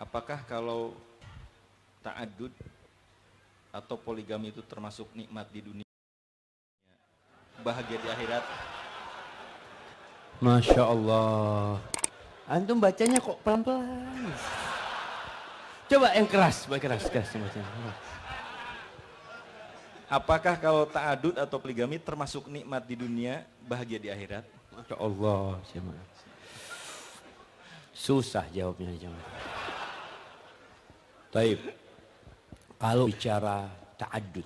Apakah kalau ta'adud atau poligami itu termasuk nikmat di dunia, bahagia di akhirat? Masya Allah. Antum bacanya kok pelan-pelan. Coba yang keras, keras bacanya. Apakah kalau ta'adud atau poligami termasuk nikmat di dunia, bahagia di akhirat? Masya Allah. Susah jawabnya jemaah. Taib. Kalau bicara ta'adud,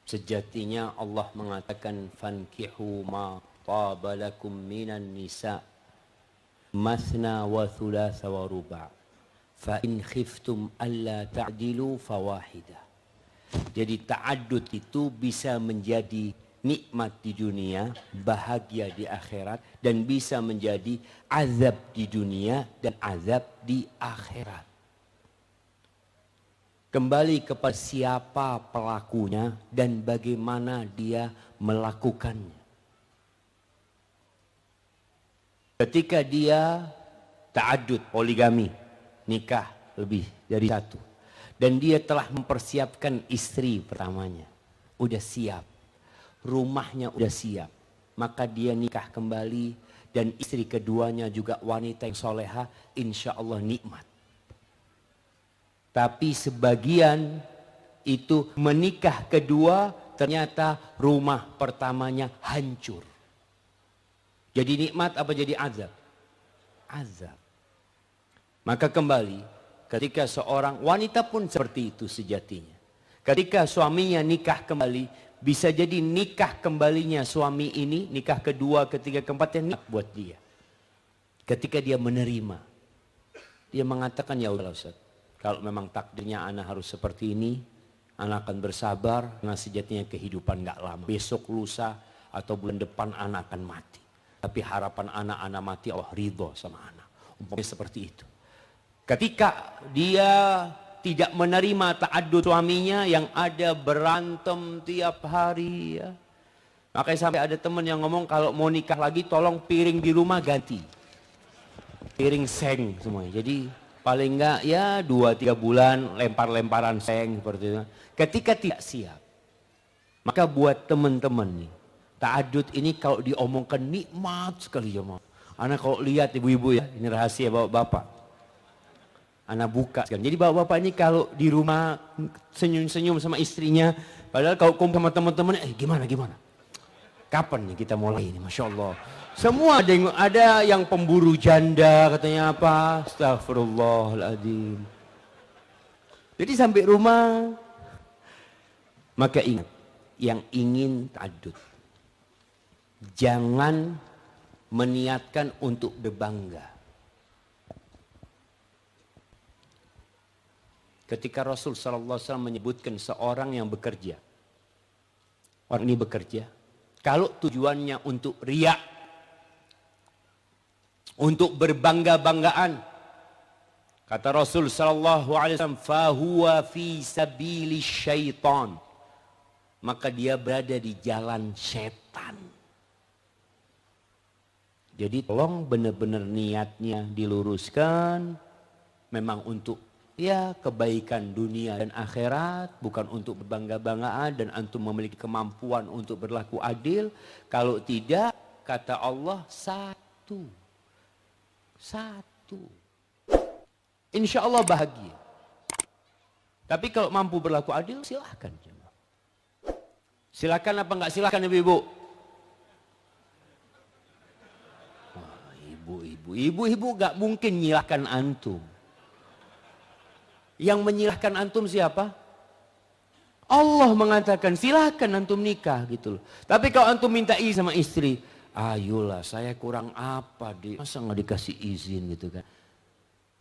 sejatinya Allah mengatakan fankihu ma taba lakum minan nisa mathna wa thulatha wa ruba' fa in khiftum alla ta'dilu fawahidah. Jadi ta'adud itu bisa menjadi nikmat di dunia, bahagia di akhirat, dan bisa menjadi azab di dunia dan azab di akhirat. Kembali kepada siapa pelakunya dan bagaimana dia melakukannya. Ketika dia ta'adud, poligami, nikah lebih dari satu, dan dia telah mempersiapkan istri pertamanya, udah siap, rumahnya udah siap, maka dia nikah kembali dan istri keduanya juga wanita yang soleha, insya Allah nikmat. Tapi sebagian itu menikah kedua ternyata rumah pertamanya hancur. Jadi nikmat apa jadi azab? Azab. Maka kembali ketika seorang wanita pun seperti itu sejatinya. Ketika suaminya nikah kembali, bisa jadi nikah kembalinya suami ini, nikah kedua, ketiga, keempat yang nikmat buat dia. Ketika dia menerima, dia mengatakan ya Allah Ustaz, kalau memang takdirnya anak harus seperti ini, anak akan bersabar, karena sejatinya kehidupan gak lama. Besok, lusa, atau bulan depan anak akan mati. Tapi harapan anak mati, Allah ridho sama anak. Umpamanya seperti itu. Ketika dia tidak menerima ta'adud suaminya, yang ada berantem tiap hari. Ya. Makanya sampai ada teman yang ngomong, kalau mau nikah lagi tolong piring di rumah ganti. Piring seng semuanya. Jadi paling enggak ya 2-3 bulan lempar-lemparan seng seperti itu. Ketika tidak siap, maka buat teman-teman nih, ta'adud ini kalau diomongkan nikmat sekali ya. Anak kalau lihat ibu-ibu ya, ini rahasia bapak-bapak. Anak buka kan. Jadi bapak-bapak ini kalau di rumah senyum-senyum sama istrinya, padahal kalau kumpul sama teman-teman, gimana? Kapan nih kita mulai ini? Masya Allah. Semua ada yang pemburu janda katanya apa? Astagfirullahaladzim. Jadi sampai rumah, maka ingat, yang ingin ta'adud, jangan meniatkan untuk berbangga. Ketika Rasul SAW menyebutkan seorang yang bekerja, orang ini bekerja, kalau tujuannya untuk riya, untuk berbangga-banggaan, kata Rasul SAW, fahuwa fi sabili syaitan, maka dia berada di jalan setan. Jadi tolong benar-benar niatnya diluruskan, memang untuk ya kebaikan dunia dan akhirat, bukan untuk berbangga-banggaan dan antum memiliki kemampuan untuk berlaku adil. Kalau tidak, kata Allah, satu. Insya Allah bahagia. Tapi kalau mampu berlaku adil, silahkan. Silahkan apa enggak silahkan ibu-ibu? Ibu-ibu gak mungkin nyilahkan antum. Yang menyilahkan antum siapa? Allah mengatakan silahkan antum nikah gitu loh. Tapi kalau antum minta izin sama istri, ayolah saya kurang apa deh, masa nggak dikasih izin gitu kan?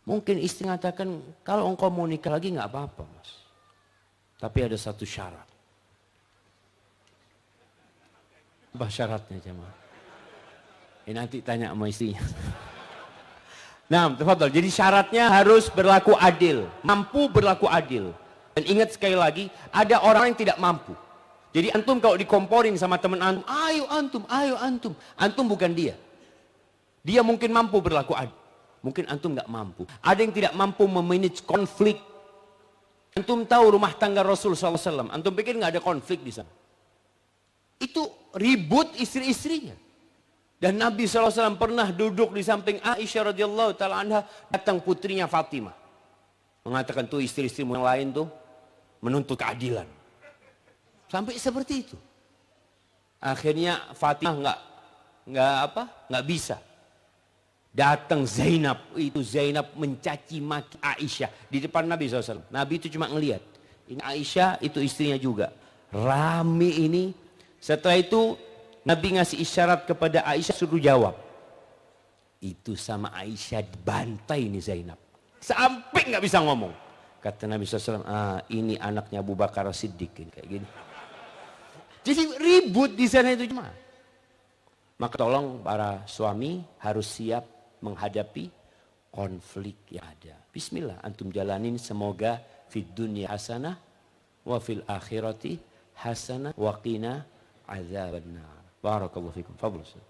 Mungkin istri mengatakan kalau engkau mau nikah lagi nggak apa-apa mas. Tapi ada satu syarat. Apa syaratnya jemaah? Nanti tanya sama istrinya. Nah, tafadhol. Jadi syaratnya harus berlaku adil, mampu berlaku adil. Dan ingat sekali lagi, ada orang yang tidak mampu. Jadi antum kalau dikomporin sama teman antum, ayo antum. Antum bukan dia. Dia mungkin mampu berlaku adil. Mungkin antum nggak mampu. Ada yang tidak mampu memanage konflik. Antum tahu rumah tangga Rasul SAW. Antum pikir nggak ada konflik di sana? Itu ribut istri-istrinya. Dan Nabi SAW pernah duduk di samping Aisyah radhiyallahu taala anha, datang putrinya Fatimah. Mengatakan tuh istri-istri yang lain tuh menuntut keadilan. Sampai seperti itu. Akhirnya Fatimah nggak bisa. Datang Zainab, itu Zainab mencaci maki Aisyah di depan Nabi SAW. Nabi itu cuma ngelihat. Ini Aisyah, itu istrinya juga. Rame ini. Setelah itu Nabi ngasih isyarat kepada Aisyah suruh jawab. Itu sama Aisyah dibantai nih Zainab. Sampai nggak bisa ngomong. Kata Nabi SAW, ini anaknya Abu Bakar Siddiq. Kayak gini. Jadi ribut di sana itu cuma. Maka tolong para suami harus siap menghadapi konflik yang ada. Bismillah, antum jalanin, semoga fid dunya hasanah wa fil akhirati hasanah wa qina azabannar. Barakallahu fikum. Fadhil Ustaz.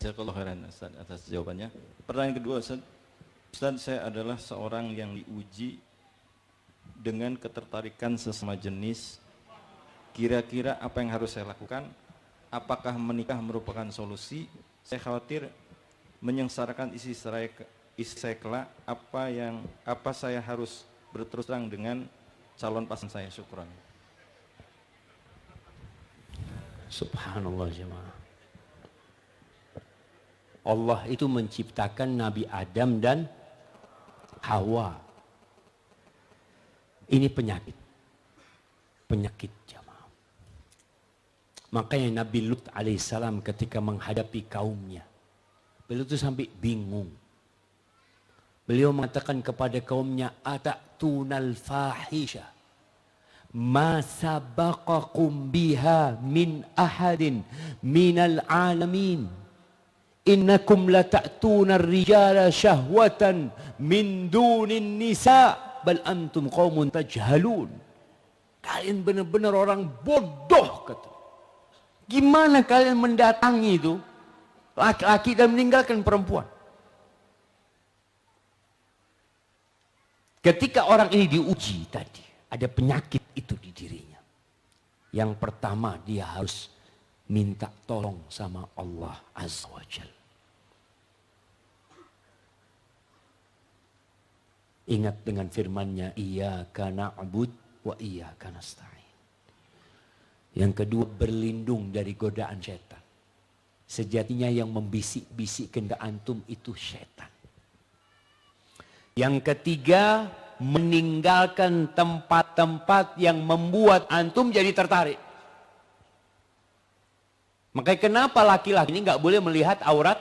Jazakallahu khairan Ustaz atas jawabannya. Pertanyaan kedua Ustaz. Ustaz, saya adalah seorang yang diuji dengan ketertarikan sesama jenis. Kira-kira apa yang harus saya lakukan? Apakah menikah merupakan solusi? Saya khawatir menyengsarakan istri saya kelak. Apa saya harus berterus terang dengan calon pasangan saya? Syukran. Subhanallah jemaah. Allah itu menciptakan Nabi Adam dan Hawa. Ini penyakit. Penyakit jemaah. Makanya Nabi Lut alaihissalam ketika menghadapi kaumnya, beliau itu sampai bingung. Beliau mengatakan kepada kaumnya, "Atatунal fahisha ma sabaqakum biha min ahadin minal alamin. Innakum lata'tunar rijala syahwatan min dunin nisa bal antum qaumun tajhalun." Kalian benar-benar orang bodoh kata. Gimana kalian mendatangi itu laki-laki dan meninggalkan perempuan? Ketika orang ini diuji tadi, ada penyakit itu di dirinya. Yang pertama, dia harus minta tolong sama Allah Azza wa Jalla. Ingat dengan firman-Nya, iyyaka na'bud wa iyyaka nasta'in. Yang kedua, berlindung dari godaan setan. Sejatinya yang membisik-bisikkan ke antum itu setan. Yang ketiga, meninggalkan tempat-tempat yang membuat antum jadi tertarik. Makanya kenapa laki-laki ini nggak boleh melihat aurat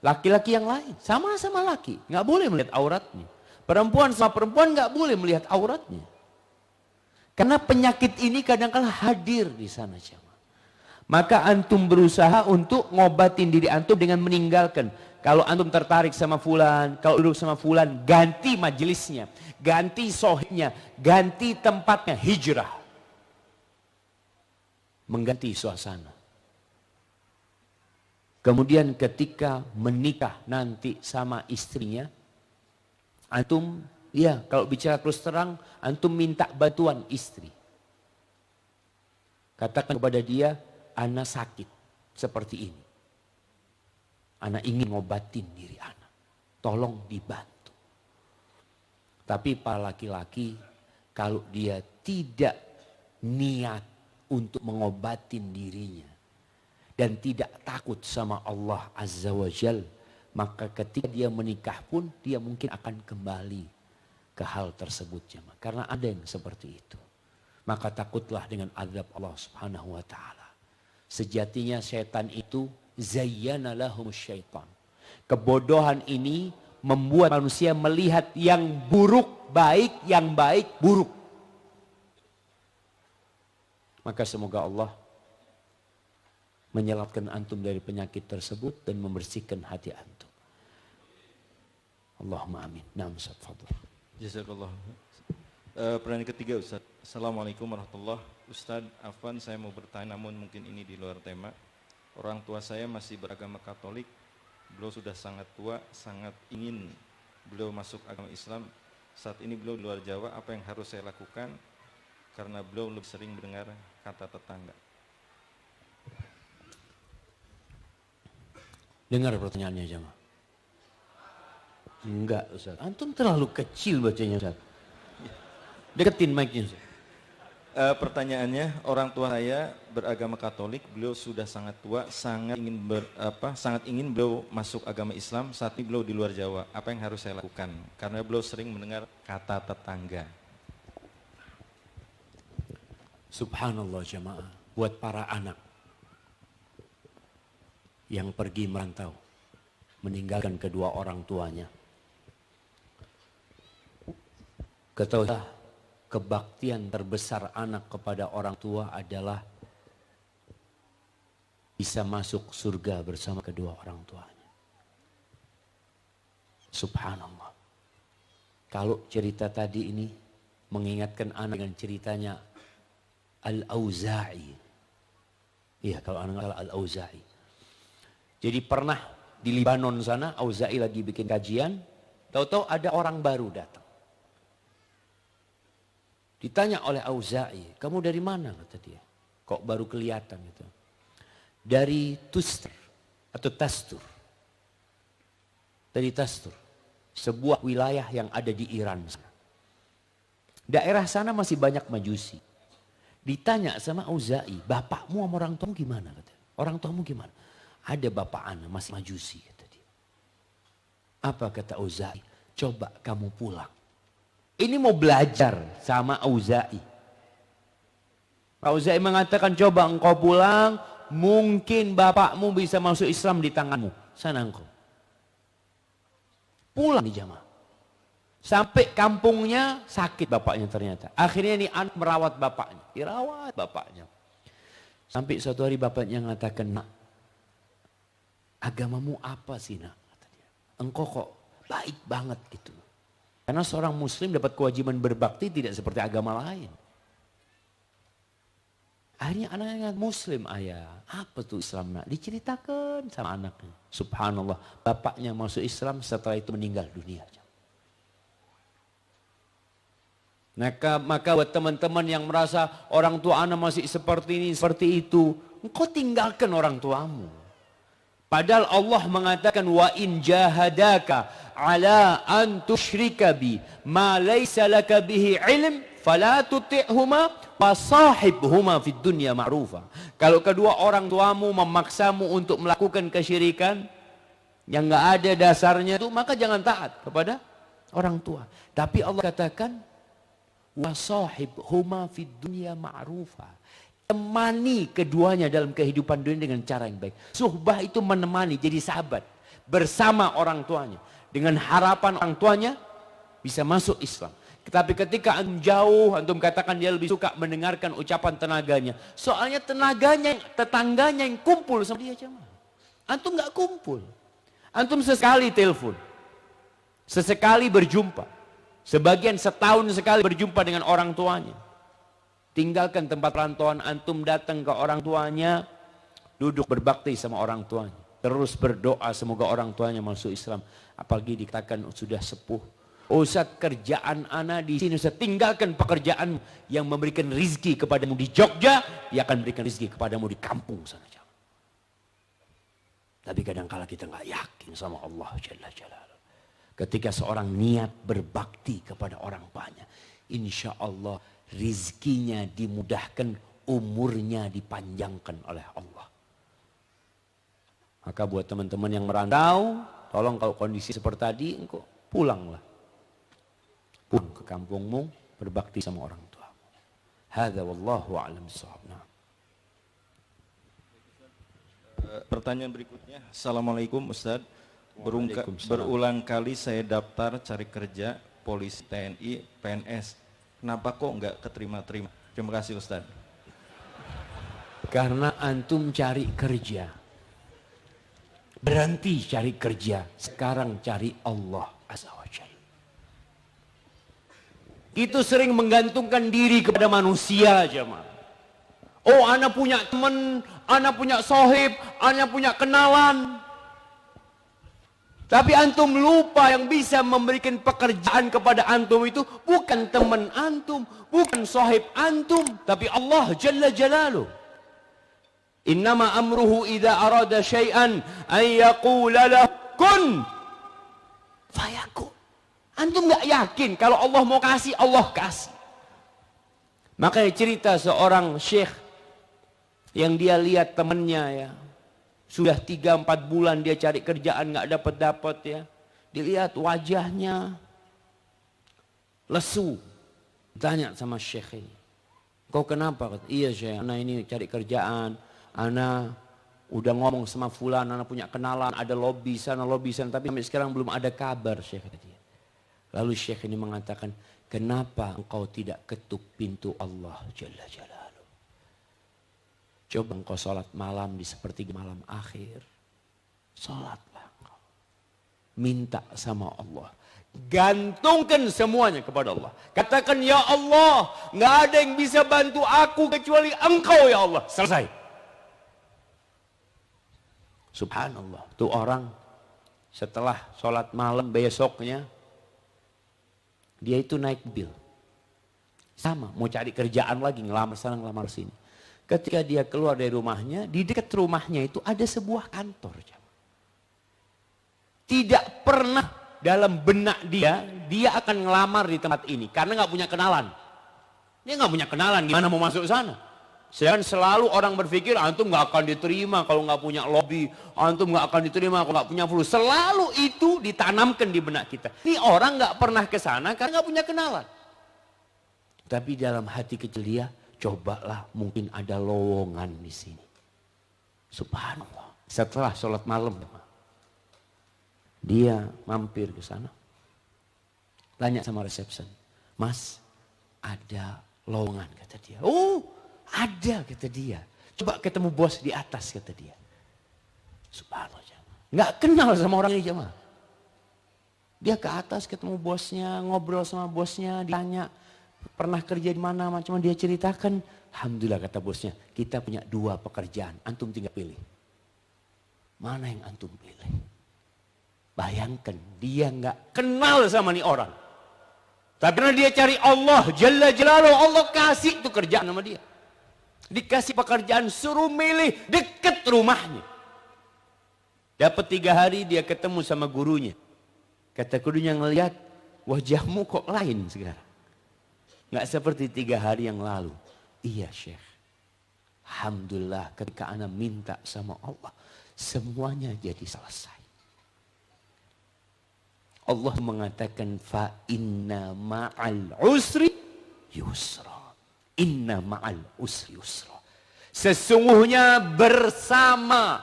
laki-laki yang lain? Sama-sama laki, nggak boleh melihat auratnya. Perempuan sama perempuan nggak boleh melihat auratnya. Karena penyakit ini kadang-kala hadir di sana jemaah. Maka antum berusaha untuk ngobatin diri antum dengan meninggalkan. Kalau antum tertarik sama fulan, kalau duduk sama fulan, ganti majelisnya, ganti sohibnya, ganti tempatnya, hijrah. Mengganti suasana. Kemudian ketika menikah nanti sama istrinya, antum, ya kalau bicara terus terang, antum minta bantuan istri. Katakan kepada dia, ana sakit seperti ini. Ana ingin ngobatin diri ana. Tolong dibantu. Tapi para laki-laki, kalau dia tidak niat untuk mengobatin dirinya, dan tidak takut sama Allah Azza wa Jal, maka ketika dia menikah pun dia mungkin akan kembali ke hal tersebut jemaah. Karena ada yang seperti itu. Maka takutlah dengan azab Allah Subhanahu wa taala. Sejatinya setan itu zayyana lahum syaitan. Kebodohan ini membuat manusia melihat yang buruk baik, yang baik buruk. Maka semoga Allah menyelamatkan antum dari penyakit tersebut dan membersihkan hati antum. Allahumma amin. Naam Ustaz, fadhil. Jazakallah. Pertanyaan ketiga Ustaz. Assalamualaikum warahmatullahi wabarakatuh. Ustaz, afwan saya mau bertanya namun mungkin ini di luar tema. Orang tua saya masih beragama Katolik beliau sudah sangat tua, sangat ingin beliau masuk agama Islam. Saat ini beliau di luar Jawa, apa yang harus saya lakukan? Karena beliau lebih sering mendengar kata tetangga. Dengar pertanyaannya jemaah. Enggak Ustaz, antum terlalu kecil bacanya Ustaz. Deketin mic-nya Ustaz. Pertanyaannya, orang tua saya beragama Katolik, beliau sudah sangat tua, sangat ingin beliau masuk agama Islam. Saat ini beliau di luar Jawa. Apa yang harus saya lakukan? Karena beliau sering mendengar kata tetangga. Subhanallah jemaah, buat para anak yang pergi merantau, meninggalkan kedua orang tuanya. Ketahuilah, kebaktian terbesar anak kepada orang tua adalah bisa masuk surga bersama kedua orang tuanya. Subhanallah. Kalau cerita tadi ini mengingatkan anak dengan ceritanya Al-Auza'i. Iya, kalau anak salah Al-Auza'i. Jadi pernah di Libanon sana, Auza'i lagi bikin kajian, tahu-tahu ada orang baru datang. Ditanya oleh Auza'i, kamu dari mana kata dia? Kok baru kelihatan gitu? Dari Tustur atau Tastur. Dari Tastur, sebuah wilayah yang ada di Iran sana. Daerah sana masih banyak Majusi. Ditanya sama Auza'i, bapakmu sama orang tuamu gimana? Kata. Orang tuamu gimana? Ada bapak anak masih Majusi kata dia. Apa kata Auza'i? Coba kamu pulang. Ini mau belajar sama Auza'i. Auza'i mengatakan coba engkau pulang, mungkin bapakmu bisa masuk Islam di tanganmu. Sana engkau. Pulang di jamaah. Sampai kampungnya sakit bapaknya ternyata. Akhirnya ini anak merawat bapaknya. Dirawat bapaknya. Sampai suatu hari bapaknya mengatakan, nak, agamamu apa sih nak? Kata dia. Engkau kok baik banget gitu. Karena seorang muslim dapat kewajiban berbakti tidak seperti agama lain. Akhirnya anaknya muslim, ayah. Apa tuh Islam nak? Diceritakan sama anaknya. Subhanallah. Bapaknya masuk Islam setelah itu meninggal dunia. Maka buat teman-teman yang merasa orang tua anak masih seperti ini, seperti itu. Engkau tinggalkan orang tuamu. Padahal Allah mengatakan wa in jahadaka ala an tusyrika bi ma laysa laka bihi ilm fala tuti'huma wa sahibhuma fid dunya ma'rufa. Kalau kedua orang tuamu memaksamu untuk melakukan kesyirikan yang enggak ada dasarnya itu, maka jangan taat kepada orang tua. Tapi Allah katakan wasahibhuma fid dunya ma'rufa. Temani keduanya dalam kehidupan dunia dengan cara yang baik. Suhbah itu menemani, jadi sahabat bersama orang tuanya dengan harapan orang tuanya bisa masuk Islam. Tetapi ketika antum jauh, antum katakan dia lebih suka mendengarkan ucapan tenaganya. Soalnya tenaganya, tetangganya yang kumpul sama dia jemaah. Antum nggak kumpul. Antum sesekali telepon, sesekali berjumpa. Sebagian setahun sekali berjumpa dengan orang tuanya. Tinggalkan tempat perantauan, antum datang ke orang tuanya, duduk berbakti sama orang tuanya. Terus berdoa semoga orang tuanya masuk Islam. Apalagi dikatakan sudah sepuh. Ustaz, kerjaan anak di sini, Ustaz, tinggalkan pekerjaan yang memberikan rizki kepadamu di Jogja, dia akan memberikan rizki kepadamu di kampung sana. Tapi kadang-kala kita nggak yakin sama Allah Jalla Jalaluhu. Ketika seorang niat berbakti kepada orang tuanya, insya Allah rizkinya dimudahkan, umurnya dipanjangkan oleh Allah. Maka buat teman-teman yang merantau, tolong kalau kondisi seperti tadi, engkau pulanglah. Pulang ke kampungmu, berbakti sama orang tuamu. Hadza wallahu a'lam bissawab. Pertanyaan berikutnya, Assalamualaikum Ustaz. Berulang kali saya daftar cari kerja, polisi, TNI, PNS. Kenapa kok nggak keterima-terima? Terima kasih Ustaz. Karena antum cari kerja. Berhenti cari kerja. Sekarang cari Allah Azza wa Jalla. Itu sering menggantungkan diri kepada manusia jemaah. Oh, anak punya teman, anak punya sohib, anak punya kenalan. Tapi antum lupa yang bisa memberikan pekerjaan kepada antum itu bukan teman antum, bukan sahib antum, tapi Allah Jalla Jalaluh. Innama amruhu idza arada syai'an an yaqula lahu kun fayakun. Antum nggak yakin kalau Allah mau kasih, Allah kasih. Makanya cerita seorang syekh yang dia lihat temannya ya, sudah 3-4 bulan dia cari kerjaan nggak dapat ya. Dilihat wajahnya lesu. Tanya sama syekh ini, kau kenapa? Iya syekh, anak ini cari kerjaan. Anak udah ngomong sama fulan, anak punya kenalan, ada lobby sana, tapi sampai sekarang belum ada kabar syekh. Lalu syekh ini mengatakan, kenapa engkau tidak ketuk pintu Allah Jalla Jalaluh? Coba engkau sholat malam di sepertiga malam akhir. Sholatlah engkau. Minta sama Allah. Gantungkan semuanya kepada Allah. Katakan, ya Allah, nggak ada yang bisa bantu aku kecuali engkau ya Allah. Selesai. Subhanallah. Tuh orang setelah sholat malam besoknya, dia itu naik mobil. Sama, mau cari kerjaan lagi, ngelamar sana, ngelamar sini. Ketika dia keluar dari rumahnya, di dekat rumahnya itu ada sebuah kantor. Tidak pernah dalam benak dia akan ngelamar di tempat ini. Karena nggak punya kenalan. Dia nggak punya kenalan, gimana mau masuk sana? Sedangkan selalu orang berpikir, antum nggak akan diterima kalau nggak punya lobby. Antum nggak akan diterima kalau nggak punya flu. Selalu itu ditanamkan di benak kita. Ini orang nggak pernah ke sana karena nggak punya kenalan. Tapi dalam hati kecil dia, cobalah mungkin ada lowongan di sini. Subhanallah. Setelah sholat malam, dia mampir ke sana. Tanya sama resepsi, Mas, ada lowongan kata dia. Oh, ada kata dia. Coba ketemu bos di atas kata dia. Subhanallah. Nggak kenal sama orang ini jemaah. Dia ke atas ketemu bosnya, ngobrol sama bosnya, ditanya, pernah kerja di mana, macam dia ceritakan. Alhamdulillah kata bosnya, kita punya 2 pekerjaan, antum tinggal pilih. Mana yang antum pilih? Bayangkan, dia nggak kenal sama nih orang. Tapi karena dia cari Allah, Jalla Jalaluh, Allah kasih itu kerjaan sama dia. Dikasih pekerjaan, suruh milih dekat rumahnya. Dapat 3 hari dia ketemu sama gurunya. Kata gurunya ngelihat, wajahmu kok lain sekarang. Nggak seperti 3 hari yang lalu. Iya Syekh. Alhamdulillah ketika ana minta sama Allah, semuanya jadi selesai. Allah mengatakan fa inna ma'al usri yusra. Inna ma'al usri yusra. Sesungguhnya bersama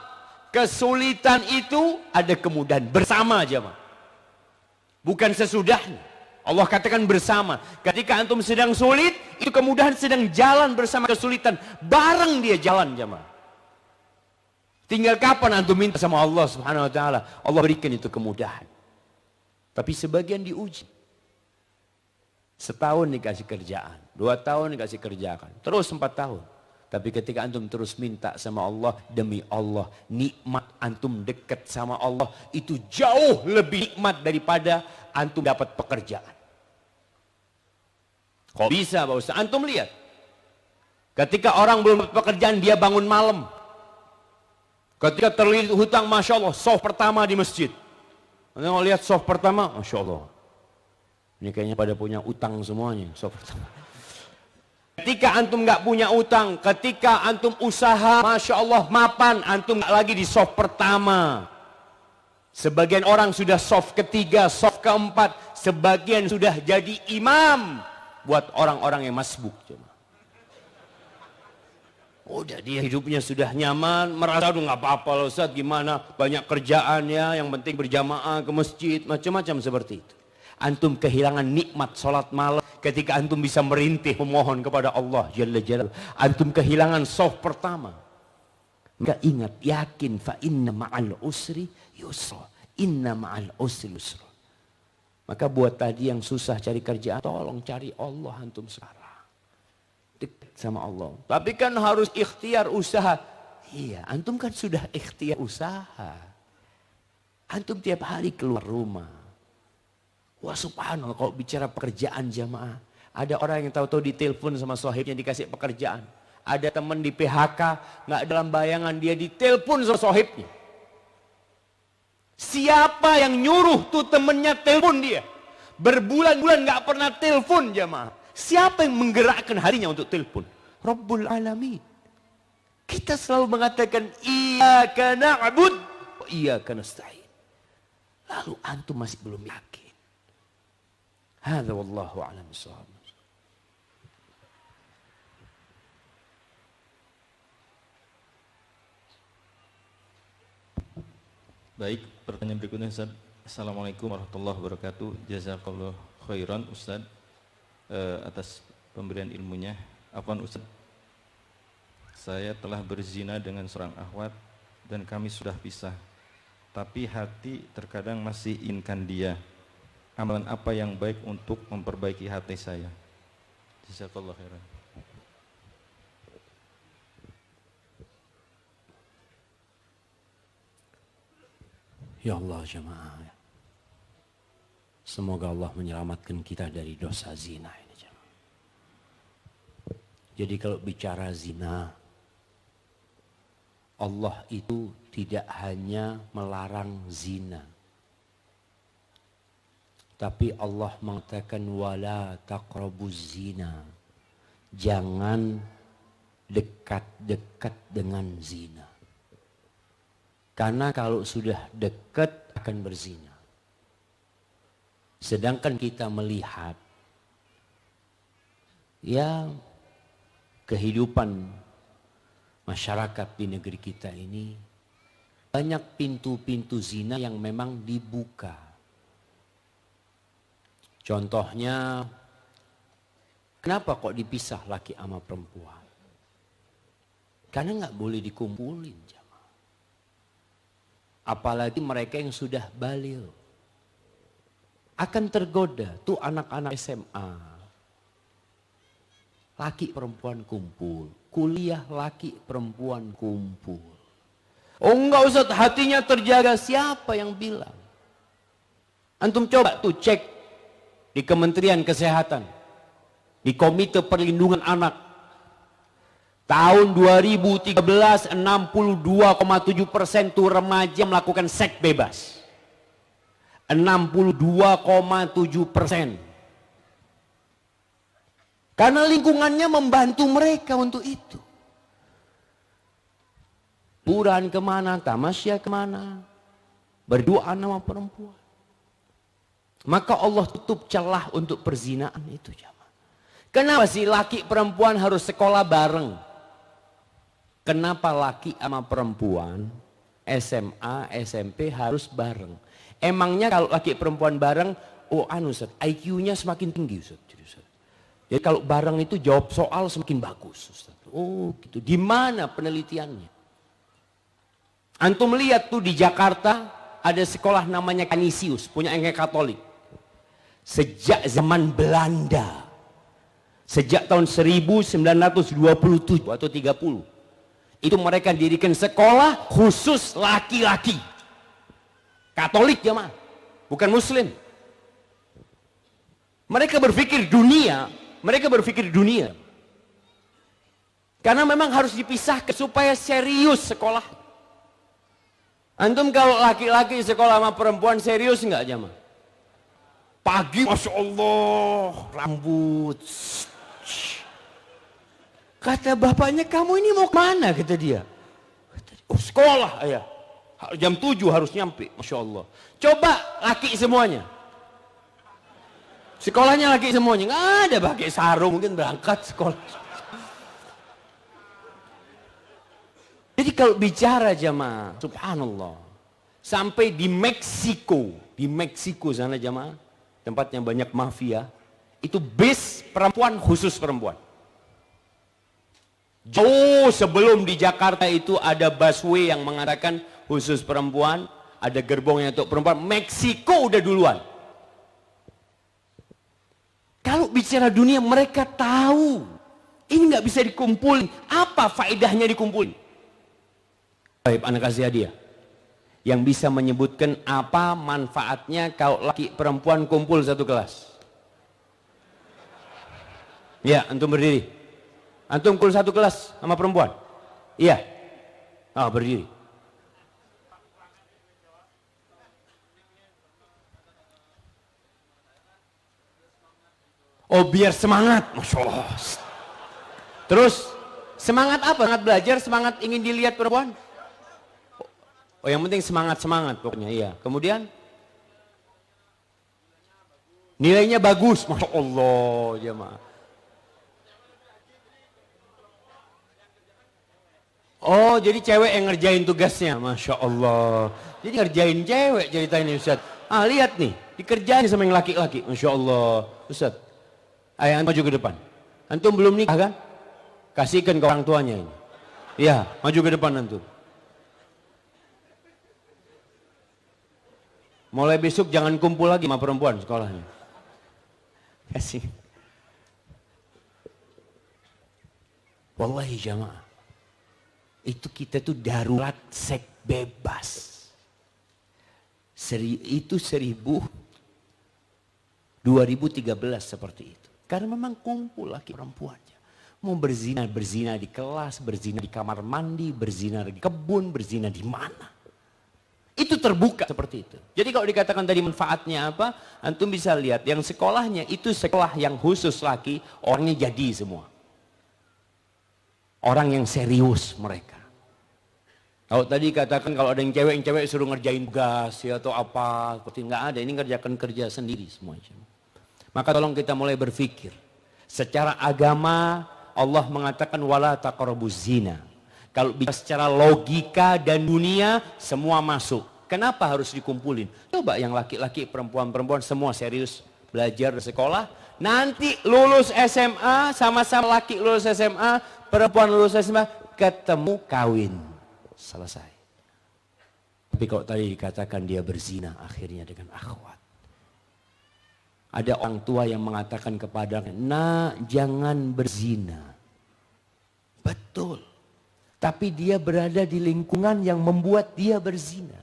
kesulitan itu ada kemudahan. Bersama aja, Pak. Bukan sesudahnya. Allah katakan bersama. Ketika antum sedang sulit, itu kemudahan sedang jalan bersama kesulitan. Bareng dia jalan, jemaah. Tinggal kapan antum minta sama Allah Subhanahu wa taala, Allah berikan itu kemudahan. Tapi sebagian diuji. 1 tahun dikasih kerjaan, 2 tahun dikasih kerjaan, terus 4 tahun. Tapi ketika antum terus minta sama Allah, demi Allah, nikmat antum dekat sama Allah itu jauh lebih nikmat daripada antum dapat pekerjaan. Kok bisa Pak Ustaz? Antum lihat. Ketika orang belum dapat pekerjaan, dia bangun malam. Ketika terlilit hutang, Masya Allah, soft pertama di masjid. Anda mau lihat soft pertama, Masya Allah. Ini kayaknya pada punya utang semuanya, soft pertama. Ketika antum nggak punya utang, ketika antum usaha, Masya Allah, mapan, antum nggak lagi di soft pertama. Sebagian orang sudah soft ketiga, soft keempat, sebagian sudah jadi imam buat orang-orang yang masbuk. Udah dia hidupnya sudah nyaman, merasa aduh nggak apa-apa loh Ustaz, gimana banyak kerjaan ya, yang penting berjamaah ke masjid, macam-macam seperti itu. Antum kehilangan nikmat sholat malam ketika antum bisa merintih memohon kepada Allah Jalla Jalaluh. Antum kehilangan soft pertama. Maka ingat, yakin fa inna ma'al usri yusra. Inna ma'al usri yusra. Maka buat tadi yang susah cari kerjaan, tolong cari Allah antum sekarang. Dekat sama Allah. Tapi kan harus ikhtiar usaha. Iya, antum kan sudah ikhtiar usaha. Antum tiap hari keluar rumah. Wah subhanallah, kalau bicara pekerjaan jamaah. Ada orang yang tahu-tahu ditelepon sama sohibnya dikasih pekerjaan. Ada teman di PHK, nggak dalam bayangan dia ditelepon sama sohibnya. Siapa yang nyuruh tuh temennya telepon dia? Berbulan-bulan nggak pernah telepon jamaah. Siapa yang menggerakkan harinya untuk telepon? Rabbul Alamin. Kita selalu mengatakan iyyaka na'bud wa iyyaka nasta'in. Lalu antum masih belum yakin. Hadza wallahu a'lam bissawab. Baik, pertanyaan berikutnya Ustaz. Assalamualaikum warahmatullahi wabarakatuh. Jazakallahu khairan Ustaz atas pemberian ilmunya. Afwan Ustaz, saya telah berzina dengan seorang akhwat dan kami sudah pisah. Tapi hati terkadang masih inginkan dia. Amalan apa yang baik untuk memperbaiki hati saya? Jazakallahu khairan. Ya Allah jemaah. Semoga Allah menyelamatkan kita dari dosa zina ini jemaah. Jadi kalau bicara zina, Allah itu tidak hanya melarang zina. Tapi Allah mengatakan wala taqrabuz zina. Jangan dekat-dekat dengan zina. Karena kalau sudah dekat akan berzina. Sedangkan kita melihat ya kehidupan masyarakat di negeri kita ini banyak pintu-pintu zina yang memang dibuka. Contohnya, kenapa kok dipisah laki sama perempuan? Karena nggak boleh dikumpulin. Apalagi mereka yang sudah baligh. Akan tergoda. Tuh anak-anak SMA. Laki perempuan kumpul. Kuliah laki perempuan kumpul. Oh enggak Ustaz, hatinya terjaga. Siapa yang bilang? Antum coba tuh cek di Kementerian Kesehatan. Di Komite Perlindungan Anak. Tahun 2013 62,7% tuh remaja melakukan seks bebas. 62,7%. Karena lingkungannya membantu mereka untuk itu. Liburan kemana, tamasya kemana, berdoa sama perempuan. Maka Allah tutup celah untuk perzinaan itu jamaah. Kenapa sih laki perempuan harus sekolah bareng? Kenapa laki sama perempuan SMA, SMP harus bareng? Emangnya kalau laki perempuan bareng, Ustaz, IQ-nya semakin tinggi Ustaz. Jadi kalau bareng itu jawab soal semakin bagus Ustaz. Oh gitu. Di mana penelitiannya? Antum lihat tuh di Jakarta ada sekolah namanya Canisius, punya yang Katolik. Sejak zaman Belanda. Sejak tahun 1927 atau 30. Itu mereka dirikan sekolah khusus laki-laki. Katolik jemaah, bukan Muslim. Mereka berpikir dunia. Karena memang harus dipisahkan supaya serius sekolah. Antum kalau laki-laki sekolah sama perempuan serius enggak jemaah? Pagi Masya Allah, rambut. Kata bapaknya, kamu ini mau kemana? Kata dia. Oh sekolah ayah. Jam 7 harus nyampe. Masya Allah. Coba laki semuanya. Sekolahnya laki semuanya. Nggak ada pakai sarung. Mungkin berangkat sekolah. Jadi kalau bicara jamaah. Subhanallah. Sampai di Meksiko. Di Meksiko sana jamaah. Tempatnya banyak mafia. Itu bis perempuan khusus perempuan. Jauh sebelum di Jakarta itu ada busway yang mengatakan khusus perempuan, ada gerbongnya untuk perempuan. Meksiko udah duluan. Kalau bicara dunia mereka tahu ini nggak bisa dikumpulin. Apa faedahnya dikumpulin? Baik, anak kasih hadiah. yang bisa menyebutkan apa manfaatnya kalau laki perempuan kumpul satu kelas? Ya, antum berdiri. Antum kumpul satu kelas sama perempuan? Iya. Berdiri. Oh, biar semangat. Masya Allah. Terus, semangat apa? Semangat belajar, semangat ingin dilihat perempuan? Oh, yang penting semangat-semangat pokoknya, iya. Kemudian nilainya bagus, Masya Allah, jemaah. Oh, jadi cewek yang ngerjain tugasnya, Masya Allah. Jadi ngerjain cewek ceritanya Ustaz. Lihat nih, dikerjain sama yang laki-laki, Masya Allah. Ustaz, ayo maju ke depan. Antum belum nikah kan? Kasihkan ke orang tuanya ini. Iya, maju ke depan antum. Mulai besok jangan kumpul lagi sama perempuan sekolahnya. Kasih. Wallahi jamaah. Itu kita tuh darurat seks bebas. Itu 2013 seperti itu. Karena memang kumpul laki perempuannya. Mau berzina di kelas, berzina di kamar mandi, berzina di kebun, berzina di mana. Itu terbuka seperti itu. Jadi kalau dikatakan tadi manfaatnya apa, antum bisa lihat yang sekolahnya itu sekolah yang khusus laki, orangnya jadi semua. Orang yang serius mereka. Kalau tadi katakan kalau ada yang cewek suruh ngerjain tugas ya atau apa, seperti nggak ada, ini ngerjakan kerja sendiri semuanya. Maka tolong kita mulai berpikir. Secara agama Allah mengatakan wala taqrabuz zina. Kalau bicara secara logika dan dunia semua masuk. Kenapa harus dikumpulin? Coba yang laki-laki, perempuan-perempuan semua serius belajar di sekolah. Nanti lulus SMA, sama-sama laki lulus SMA, perempuan lulus SMA, ketemu kawin. Selesai. Tapi kalau tadi dikatakan dia berzina akhirnya dengan akhwat. Ada orang tua yang mengatakan kepadanya, nak jangan berzina. Betul. Tapi dia berada di lingkungan yang membuat dia berzina.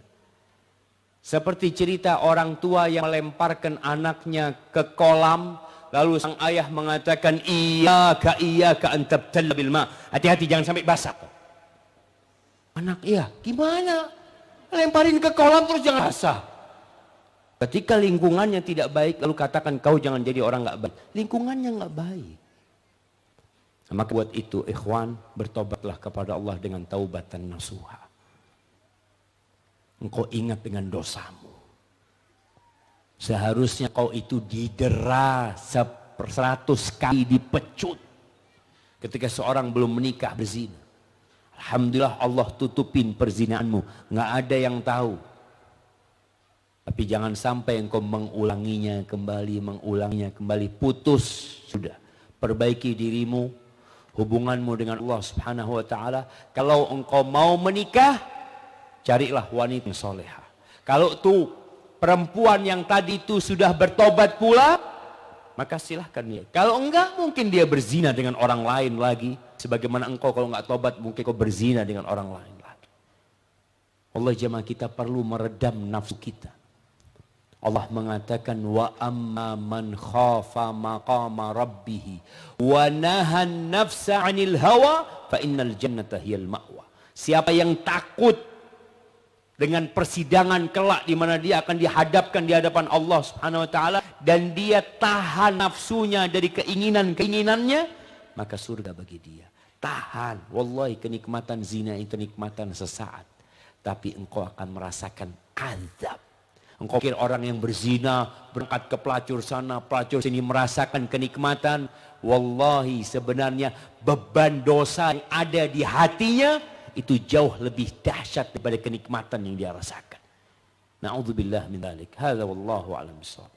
Seperti cerita orang tua yang melemparkan anaknya ke kolam. Lalu sang ayah mengatakan, Iyaka antabtalla bil ma. Hati-hati jangan sampai basah. Anak, iya, gimana? Lemparin ke kolam terus jangan basah. Ketika lingkungannya tidak baik, lalu katakan kau jangan jadi orang gak baik. Lingkungannya gak baik. Maka buat itu ikhwan, bertobatlah kepada Allah dengan taubatan nasuha. Engkau ingat dengan dosamu. Seharusnya kau itu didera 100 kali dipecut. Ketika seorang belum menikah berzina. Alhamdulillah Allah tutupin perzinaanmu. Nggak ada yang tahu. Tapi jangan sampai engkau mengulanginya kembali. Putus. Sudah. Perbaiki dirimu. Hubunganmu dengan Allah Subhanahu wa ta'ala. Kalau engkau mau menikah, carilah wanita yang soleha. Kalau tuh perempuan yang tadi itu sudah bertobat pula, maka silahkan dia. Kalau enggak, mungkin dia berzina dengan orang lain lagi. Sebagaimana engkau kalau enggak tobat, mungkin kau berzina dengan orang lain lagi. Allah jemaah, kita perlu meredam nafsu kita. Allah mengatakan wa amma man khafa maqama rabbih wa nahan nafsa 'anil hawa fa innal jannata hiyal ma'wa. Siapa yang takut dengan persidangan kelak di mana dia akan dihadapkan di hadapan Allah Subhanahu wa taala dan dia tahan nafsunya dari keinginannya, maka surga bagi dia. Tahan. Wallahi kenikmatan zina itu kenikmatan sesaat, tapi engkau akan merasakan azab. Engkau kira orang yang berzina, berangkat ke pelacur sana, pelacur sini, merasakan kenikmatan. Wallahi sebenarnya beban dosa yang ada di hatinya, itu jauh lebih dahsyat daripada kenikmatan yang dia rasakan. Na'udzubillah min dzalik. Hadza wallahu a'lam bishawab.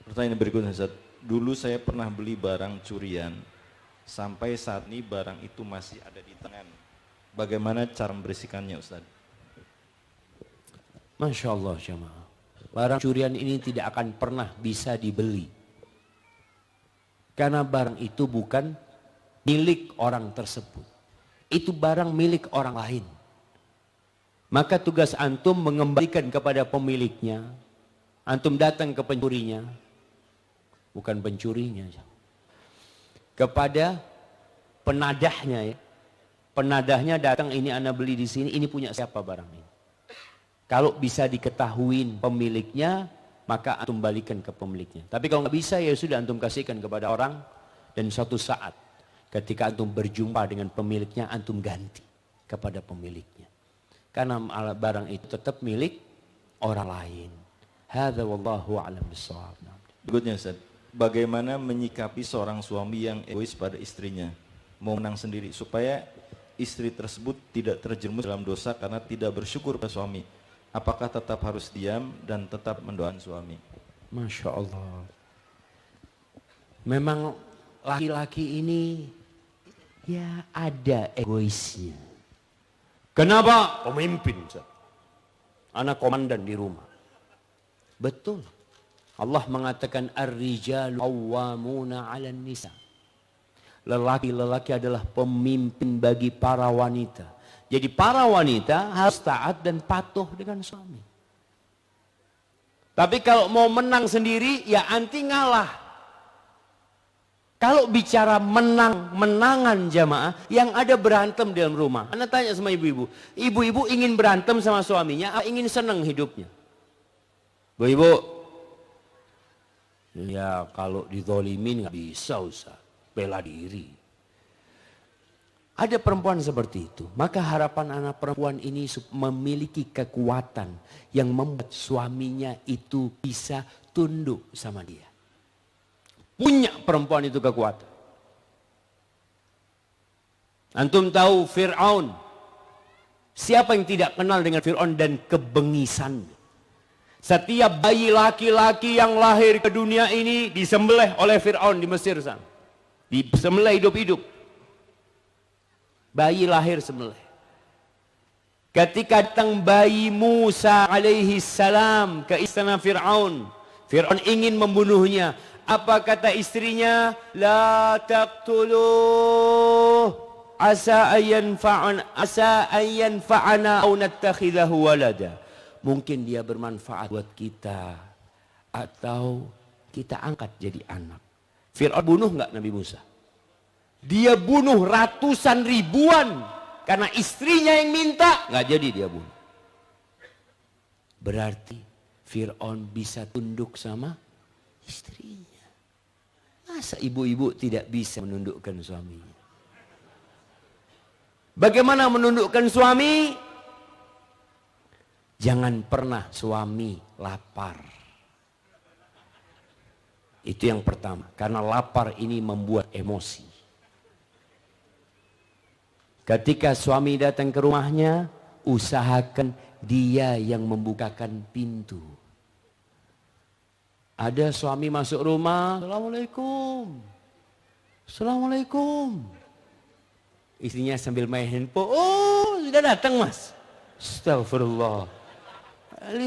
Pertanyaan berikutnya, Ustaz. Dulu saya pernah beli barang curian. Sampai saat ini barang itu masih ada di tangan. Bagaimana cara membersihkannya, Ustaz? Masya Allah jemaah. Barang curian ini tidak akan pernah bisa dibeli. Karena barang itu bukan milik orang tersebut. Itu barang milik orang lain. Maka tugas antum mengembalikan kepada pemiliknya. Antum datang ke pencurinya, bukan pencurinya, kepada penadahnya ya. Penadahnya datang, ini ana beli di sini, ini punya siapa barang ini. Kalau bisa diketahui pemiliknya, maka antum balikan ke pemiliknya. Tapi kalau nggak bisa, ya sudah antum kasihkan kepada orang, dan suatu saat ketika antum berjumpa dengan pemiliknya, antum ganti kepada pemiliknya. Karena barang itu tetap milik orang lain. Hadza wallahu a'lam bissawab. Berikutnya Ustaz, bagaimana menyikapi seorang suami yang egois pada istrinya, mau menang sendiri supaya istri tersebut tidak terjerumus dalam dosa karena tidak bersyukur pada suami? Apakah tetap harus diam dan tetap mendoakan suami? Masya Allah. Memang laki-laki ini ya ada egoisnya. Kenapa? Pemimpin. Anak komandan di rumah. Betul. Allah mengatakan ar-rijalu qawwamuna 'alan nisa. Lelaki-lelaki adalah pemimpin bagi para wanita. Jadi para wanita harus taat dan patuh dengan suami. Tapi kalau mau menang sendiri, ya anti ngalah. Kalau bicara menangan jamaah, yang ada berantem dalam rumah. Anda tanya sama ibu-ibu. Ibu-ibu ingin berantem sama suaminya, atau ingin senang hidupnya? Bu-ibu, ya kalau dizolimin nggak bisa Ustaz, bela diri. Ada perempuan seperti itu. Maka harapan anak perempuan ini memiliki kekuatan yang membuat suaminya itu bisa tunduk sama dia. Punya perempuan itu kekuatan. Antum tahu Fir'aun. Siapa yang tidak kenal dengan Fir'aun dan kebengisan? Setiap bayi laki-laki yang lahir ke dunia ini disembelih oleh Fir'aun di Mesir sana. Disembelih hidup-hidup. Bayi lahir sembelih. Ketika datang bayi Musa alaihi salam ke istana Fir'aun. Fir'aun ingin membunuhnya. Apa kata istrinya? La taqtuluh asa ayyan fa'ana aw nattakhidahu walada. Mungkin dia bermanfaat buat kita atau kita angkat jadi anak. Fir'aun bunuh enggak Nabi Musa? Dia bunuh ratusan ribuan karena istrinya yang minta, enggak jadi dia bunuh. Berarti Fir'aun bisa tunduk sama istrinya. Masa ibu-ibu tidak bisa menundukkan suaminya? Bagaimana menundukkan suami? Jangan pernah suami lapar. Itu yang pertama. Karena lapar ini membuat emosi. Ketika suami datang ke rumahnya, usahakan dia yang membukakan pintu. Ada suami masuk rumah, Assalamualaikum. Assalamualaikum. Istrinya sambil main handphone, oh sudah datang mas. Astagfirullah.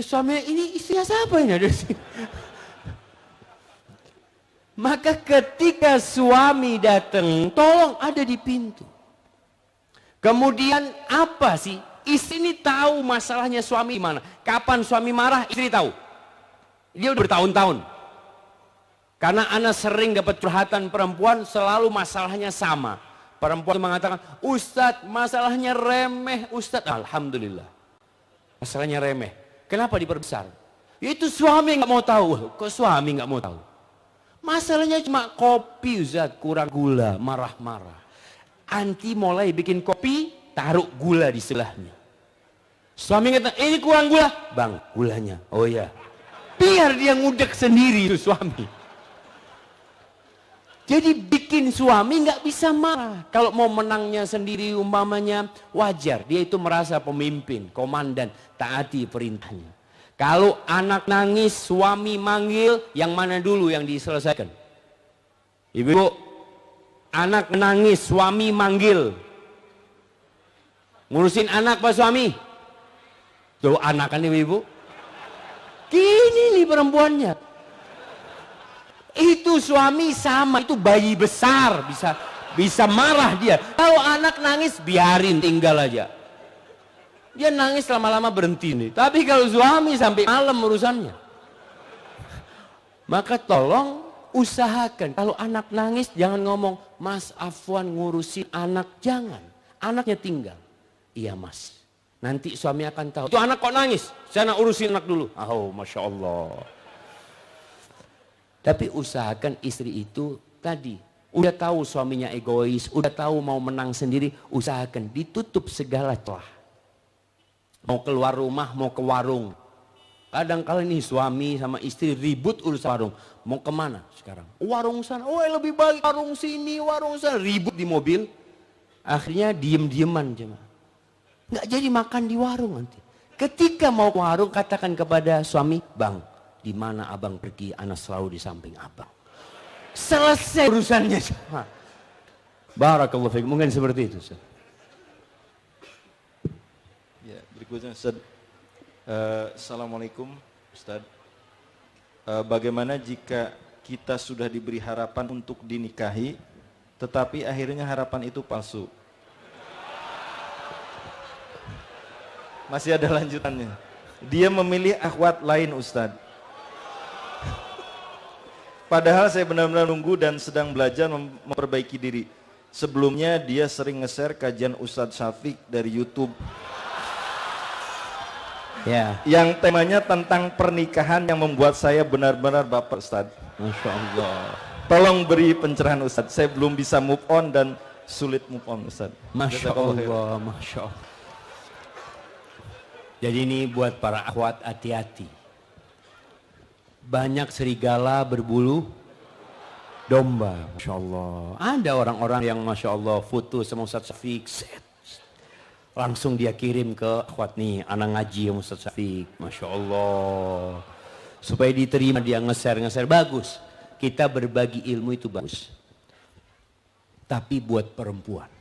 Suami ini istrinya siapa ini ada di sini? Maka ketika suami datang, tolong ada di pintu. Kemudian apa sih? Istri ini tahu masalahnya suami mana. Kapan suami marah, istri tahu. Dia udah bertahun-tahun. Karena anak sering dapat curhatan perempuan, selalu masalahnya sama. Perempuan mengatakan, Ustadz masalahnya remeh Ustadz. Alhamdulillah. Masalahnya remeh. Kenapa diperbesar? Ya itu suami nggak mau tahu. Kok suami nggak mau tahu? Masalahnya cuma kopi Ustadz, kurang gula, marah-marah. Anti mulai bikin kopi, taruh gula di sebelahnya. Suami kata, ini kurang gula. Bang, gulanya. Oh ya. Biar dia ngudek sendiri itu suami. Jadi bikin suami nggak bisa marah. Kalau mau menangnya sendiri umpamanya wajar. Dia itu merasa pemimpin, komandan, taati perintahnya. Kalau anak nangis, suami manggil, yang mana dulu yang diselesaikan? Ibu, anak nangis, suami manggil. Ngurusin anak pak suami? Tuh anak kan ibu. Gini nih perempuannya. Itu suami sama, itu bayi besar, bisa marah dia. Kalau anak nangis biarin, tinggal aja. Dia nangis lama-lama berhenti nih. Tapi kalau suami sampai malam urusannya. Maka tolong usahakan. Kalau anak nangis jangan ngomong, Mas Afwan ngurusin anak. Jangan. Anaknya tinggal. Iya mas. Nanti suami akan tahu. Itu anak kok nangis? Saya nak urusin anak dulu. Oh Masya Allah. Tapi usahakan istri itu tadi. Udah tahu suaminya egois. Udah tahu mau menang sendiri. Usahakan ditutup segala celah. Mau keluar rumah, mau ke warung. Kadang-kala nih suami sama istri ribut urusan warung. Mau kemana sekarang? Warung sana. Oh lebih baik warung sini, warung sana. Ribut di mobil. Akhirnya diem-dieman jemaah. Nggak jadi makan di warung nanti. Ketika mau ke warung katakan kepada suami, Bang, di mana abang pergi? Anak selalu di samping abang. Selesai urusannya. Barakallahu fiik. Mungkin seperti itu. Ya, berikutnya Ustaz. Assalamualaikum Ustaz. Bagaimana jika kita sudah diberi harapan untuk dinikahi, tetapi akhirnya harapan itu palsu? Masih ada lanjutannya. Dia memilih akhwat lain Ustaz. Padahal saya benar-benar nunggu dan sedang belajar memperbaiki diri. Sebelumnya dia sering nge-share kajian Ustadz Syafiq dari YouTube. Ya. Yang temanya tentang pernikahan yang membuat saya benar-benar baper Ustadz. Masya Allah. Tolong beri pencerahan Ustadz. Saya belum bisa move on dan sulit move on Ustadz. Masya Allah. Masya Allah. Jadi ini buat para akhwat hati-hati. Banyak serigala berbulu domba. Masya Allah. Ada orang-orang yang Masya Allah foto sama Ustadz Syafiq. Langsung dia kirim ke akhwat nih, anak ngaji sama Ustadz Syafiq. Masya Allah. Supaya diterima dia nge-share. Bagus. Kita berbagi ilmu itu bagus. Tapi buat perempuan.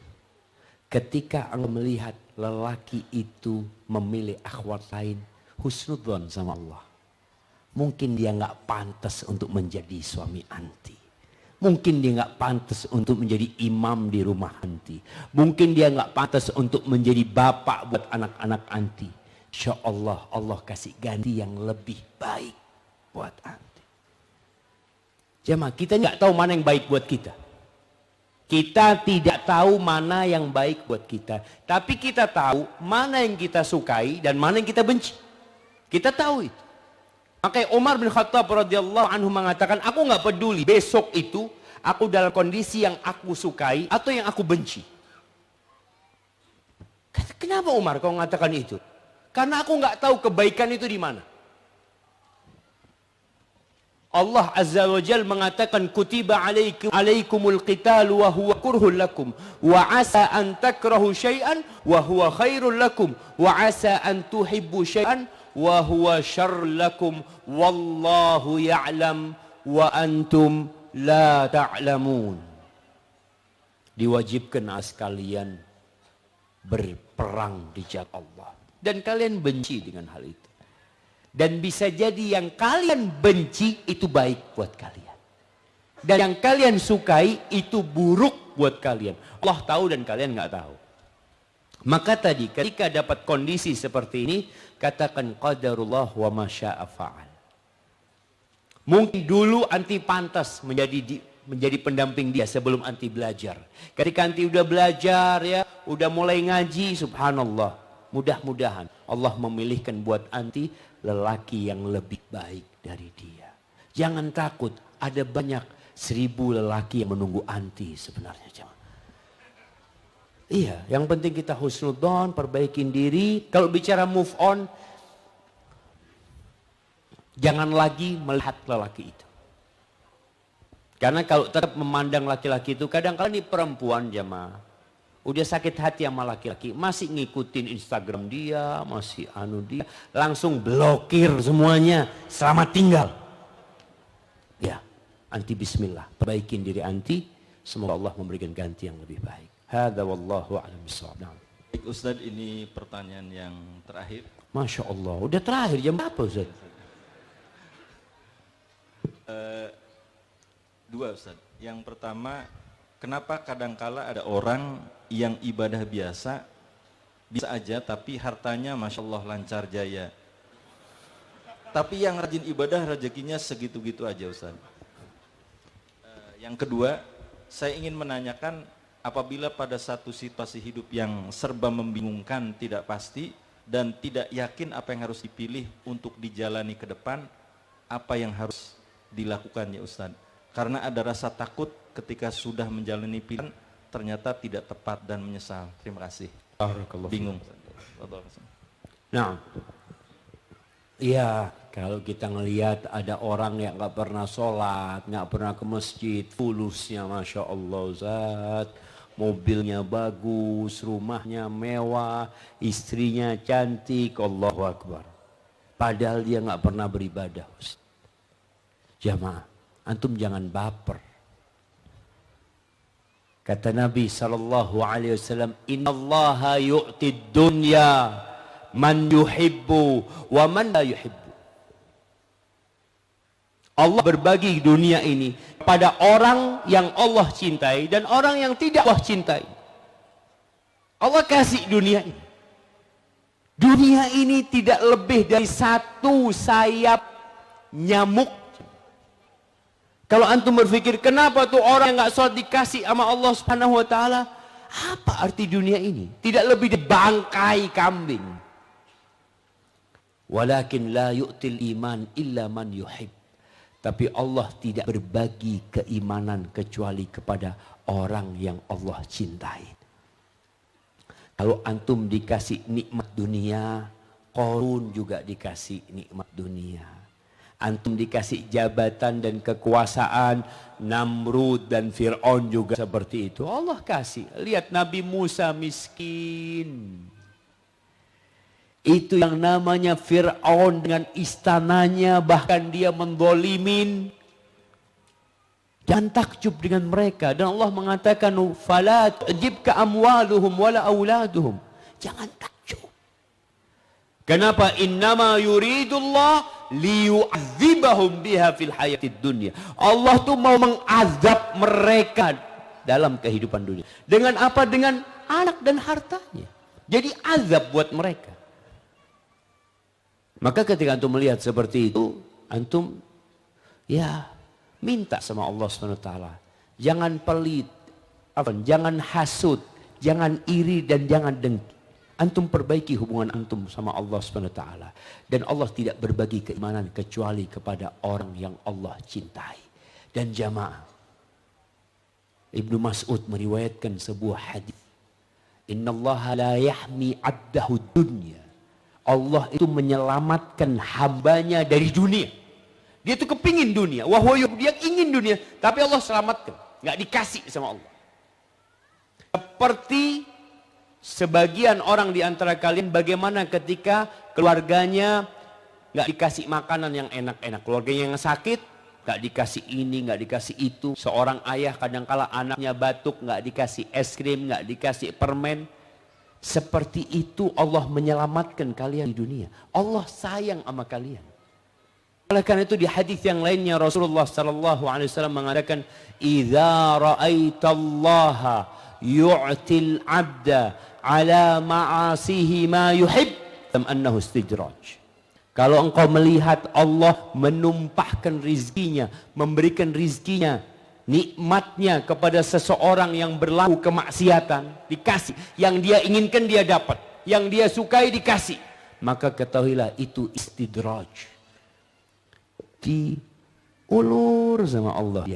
Ketika anda melihat lelaki itu memilih akhwat lain. Husnudzon sama Allah. Mungkin dia nggak pantas untuk menjadi suami anti. Mungkin dia nggak pantas untuk menjadi imam di rumah anti. Mungkin dia nggak pantas untuk menjadi bapak buat anak-anak anti. Insya Allah, Allah kasih ganti yang lebih baik buat anti. Jemaah, kita nggak tahu mana yang baik buat kita. Kita tidak tahu mana yang baik buat kita. Tapi kita tahu mana yang kita sukai dan mana yang kita benci. Kita tahu itu. Makanya Umar bin Khattab radhiyallahu anhu mengatakan, aku nggak peduli besok itu aku dalam kondisi yang aku sukai atau yang aku benci. Kenapa Umar kau mengatakan itu? Karena aku nggak tahu kebaikan itu di mana. Allah Azza wa Jal mengatakan, kutiba alaikumul qital wa huwa kurhul lakum wa asa an takrahu syai'an wa huwa khairul lakum wa asa an tuhibbu syai'an wa huwa syarrul lakum wallahu ya'lam wa antum la ta'lamun. Diwajibkan sekalian berperang di jalan Allah dan kalian benci dengan hal itu. Dan bisa jadi yang kalian benci itu baik buat kalian. Dan yang kalian sukai itu buruk buat kalian. Allah tahu dan kalian nggak tahu. Maka tadi ketika dapat kondisi seperti ini, katakan qadarullah wa ma syaa fa'al. Mungkin dulu anti pantas menjadi pendamping dia sebelum anti belajar. Ketika anti udah belajar ya, udah mulai ngaji, subhanallah. Mudah-mudahan Allah memilihkan buat anti lelaki yang lebih baik dari dia. Jangan takut, ada banyak 1000 lelaki yang menunggu anti sebenarnya. Iya, yang penting kita husnudzon, perbaikin diri. Kalau bicara move on, jangan lagi melihat lelaki itu. Karena kalau tetap memandang laki-laki itu, kadang-kadang ini perempuan jamaah. Udah sakit hati sama laki-laki, masih ngikutin Instagram dia, masih dia, langsung blokir semuanya, selamat tinggal. Ya, anti bismillah, perbaikin diri anti, semoga Allah memberikan ganti yang lebih baik. Hadza wallahu a'lam bishawab. Baik Ustadz, ini pertanyaan yang terakhir. Masya Allah, udah terakhir jam berapa Ustadz? Dua Ustadz. Yang pertama, kenapa kadangkala ada orang yang ibadah biasa bisa aja tapi hartanya Masya Allah lancar jaya. Tapi yang rajin ibadah rezekinya segitu-gitu aja Ustaz. Yang kedua, saya ingin menanyakan apabila pada satu situasi hidup yang serba membingungkan, tidak pasti, dan tidak yakin apa yang harus dipilih untuk dijalani ke depan, apa yang harus dilakukan ya Ustaz? Karena ada rasa takut ketika sudah menjalani pilihan, ternyata tidak tepat dan menyesal. Terima kasih. Bingung. Nah, iya, kalau kita ngelihat ada orang yang nggak pernah sholat, nggak pernah ke masjid, fulusnya Masya Allah Ustaz, mobilnya bagus, rumahnya mewah, istrinya cantik, Allahu Akbar. Padahal dia nggak pernah beribadah Ustaz. Jamaah, antum jangan baper. Kata Nabi SAW, Inna Allaha yu'tid dunya man yuhibbu wa man la yuhibbu. Allah berbagi dunia ini pada orang yang Allah cintai dan orang yang tidak Allah cintai. Allah kasih dunia ini. Dunia ini tidak lebih dari satu sayap nyamuk. Kalau antum berpikir, kenapa tuh orang yang nggak sholat dikasih sama Allah Subhanahu wa Ta'ala? Apa arti dunia ini? Tidak lebih dari bangkai kambing. Walakin la yu'til iman illa man yuhib. Tapi Allah tidak berbagi keimanan kecuali kepada orang yang Allah cintai. Kalau antum dikasih nikmat dunia, Qarun juga dikasih nikmat dunia. Antum dikasih jabatan dan kekuasaan, Namrud dan Fir'aun juga seperti itu. Allah kasih. Lihat Nabi Musa miskin. Itu yang namanya Fir'aun dengan istananya, bahkan dia mendolimin. Jangan takjub dengan mereka. Dan Allah mengatakan, "Fala tu'jibka amwaluhum wala auladuhum." Jangan takjub. Kenapa? Innama yuridullah liyu'adzibahum biha fil hayatid dunya. Allah tuh mau mengazab mereka dalam kehidupan dunia. Dengan apa? Dengan anak dan hartanya. Jadi azab buat mereka. Maka ketika antum melihat seperti itu, antum ya minta sama Allah SWT. Jangan pelit, jangan hasut, jangan iri dan jangan dengki. Antum perbaiki hubungan antum sama Allah SWT. Dan Allah tidak berbagi keimanan kecuali kepada orang yang Allah cintai. Dan jamaah, Ibnu Mas'ud meriwayatkan sebuah hadis. Inna Allah la yahmi abdahu dunya. Allah itu menyelamatkan hambanya dari dunia. Dia itu kepingin dunia. Dia ingin dunia. Tapi Allah selamatkan. Nggak dikasih sama Allah. Seperti sebagian orang di antara kalian bagaimana ketika keluarganya nggak dikasih makanan yang enak-enak. Keluarganya yang sakit, nggak dikasih ini, nggak dikasih itu. Seorang ayah kadangkala anaknya batuk, nggak dikasih es krim, nggak dikasih permen. Seperti itu Allah menyelamatkan kalian di dunia. Allah sayang sama kalian. Oleh karena itu di hadis yang lainnya Rasulullah SAW mengatakan, "Idza ra'aitallaha yu'til 'abda ala ma'asihi ma yuhib, annahu istidraj." Kalau engkau melihat Allah menumpahkan rizkinya, memberikan rizkinya, nikmatnya kepada seseorang yang berlaku kemaksiatan, dikasih. Yang dia inginkan dia dapat. Yang dia sukai dikasih. Maka ketahuilah itu istidraj. Diulur sama Allah.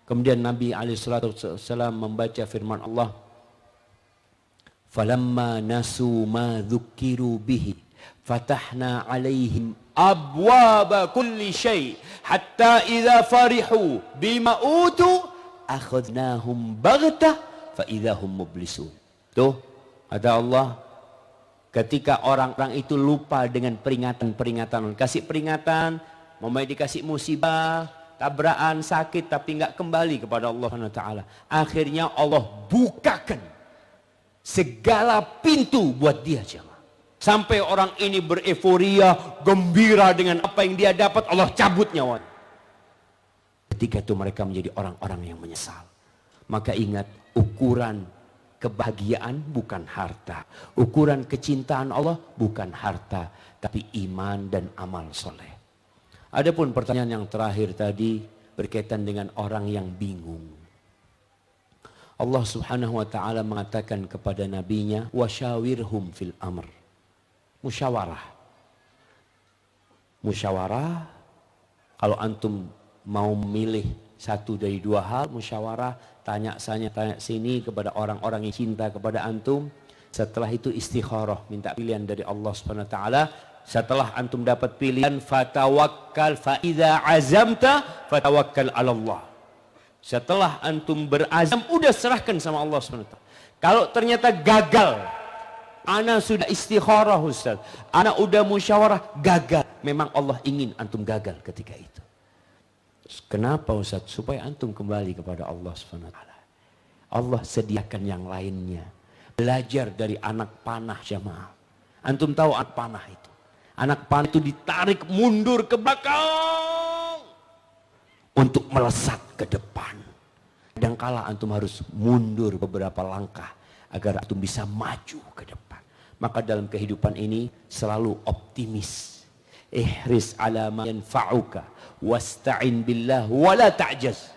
Kemudian Nabi SAW membaca firman Allah. Falamma nasu ma dzukiru bihi. Fatahna alaihim abwaba kulli syai hatta idza farihu bima utu akhadnahum baghtah fa idza hum mublisun. Tuh kata Allah, ketika orang-orang itu lupa dengan peringatan-peringatan, kasih peringatan, mau dikasih musibah, tabrakan, sakit tapi enggak kembali kepada Allah SWT. Akhirnya Allah bukakan segala pintu buat dia, jemaah. Sampai orang ini bereforia, gembira dengan apa yang dia dapat, Allah cabut nyawanya. Ketika itu mereka menjadi orang-orang yang menyesal. Maka ingat, ukuran kebahagiaan bukan harta. Ukuran kecintaan Allah bukan harta, tapi iman dan amal soleh. Adapun pertanyaan yang terakhir tadi berkaitan dengan orang yang bingung. Allah Subhanahu wa taala mengatakan kepada nabinya, "Wasyawirhum fil amr." Musyawarah. Musyawarah, kalau antum mau memilih satu dari dua hal, musyawarah, tanya sana, tanya sini kepada orang-orang yang cinta kepada antum. Setelah itu istikharah, minta pilihan dari Allah Subhanahu wa taala. Setelah antum dapat pilihan, fatawakkal, fa idza azamta fatawakkal 'ala Allah. Setelah antum berazam, udah serahkan sama Allah Subhanahu wa taala. Kalau ternyata gagal, ana sudah istikharah Ustaz, ana udah musyawarah, gagal. Memang Allah ingin antum gagal ketika itu. Kenapa Ustaz? Supaya antum kembali kepada Allah Subhanahu wa taala. Allah sediakan yang lainnya. Belajar dari anak panah jamaah. Antum tahu anak panah itu. Anak panah itu ditarik mundur ke belakang untuk melesat ke depan. Kadangkala antum harus mundur beberapa langkah agar antum bisa maju ke depan. Maka dalam kehidupan ini selalu optimis. Ihris ala ma yanfa'uka wasta'in billah wala ta'jaz.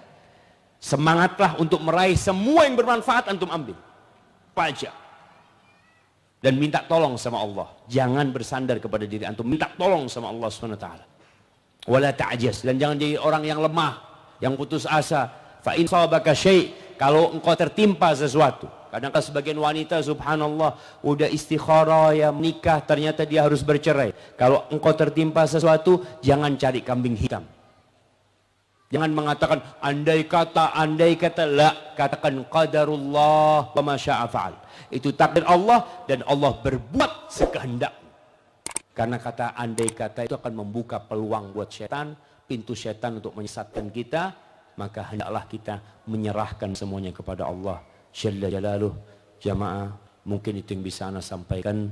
Semangatlah untuk meraih semua yang bermanfaat, antum ambil. Pajak. Dan minta tolong sama Allah. Jangan bersandar kepada diri antum, minta tolong sama Allah Subhanahu wa taala. Wala ta'jaz, dan jangan jadi orang yang lemah, yang putus asa. Fa in sabaka syai', kalau engkau tertimpa sesuatu. Kadang-kadang sebagian wanita subhanallah udah istikharah ya menikah, ternyata dia harus bercerai. Kalau engkau tertimpa sesuatu, jangan cari kambing hitam. Jangan mengatakan andai kata, la, katakan qadarullah wa ma syaa fa'al. Itu takdir Allah dan Allah berbuat sekehendaknya. Karena kata andai kata itu akan membuka peluang buat setan, pintu setan untuk menyesatkan kita, maka hendaklah kita menyerahkan semuanya kepada Allah Jalla Jalaluh. Jamaah, mungkin itu yang bisa ana sampaikan.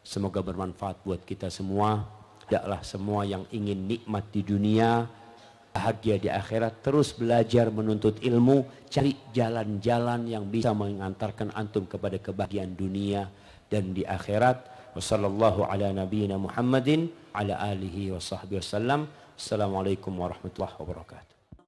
Semoga bermanfaat buat kita semua. Hendaklah semua yang ingin nikmat di dunia, bahagia di akhirat, terus belajar menuntut ilmu, cari jalan-jalan yang bisa mengantarkan antum kepada kebahagiaan dunia dan di akhirat. Wassallallahu ala nabiyyina Muhammadin ala alihi wa sahbihi wasallam. Assalamualaikum warahmatullahi wabarakatuh.